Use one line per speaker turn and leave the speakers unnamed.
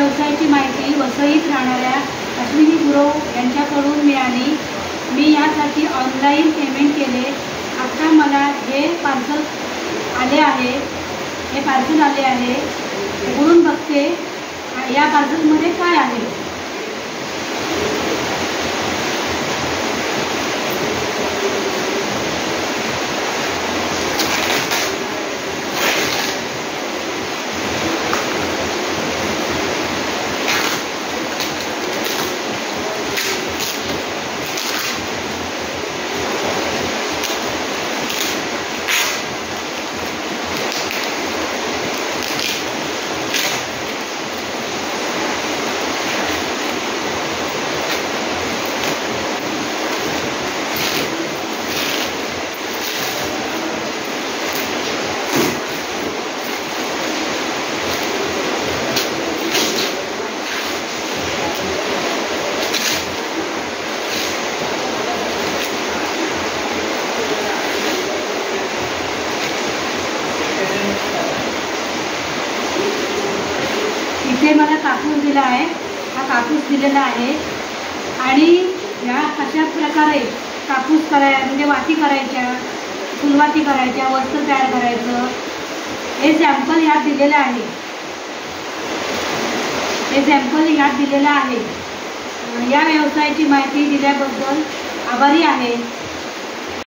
व्यवसायाची माहिती वसईत राहणाऱ्या अश्विनी गुरव यांच्याकडून मिळाली। मी यासाठी ऑनलाईन पेमेंट केले। आता मला हे पार्सल आले आहे, उघडून बघते या पार्सलमध्ये काय आहे। इथे मला कापूस दिला आहे, हा कापूस दिलेला आहे आणि या अशा प्रकारे कापूस म्हणजे वाती करायच्या, फुलवाती करायच्या, वस्त्र तयार करायचं, हे सॅम्पल यात दिलेलं आहे। या व्यवसायाची माहिती दिल्याबद्दल आभारी आहे।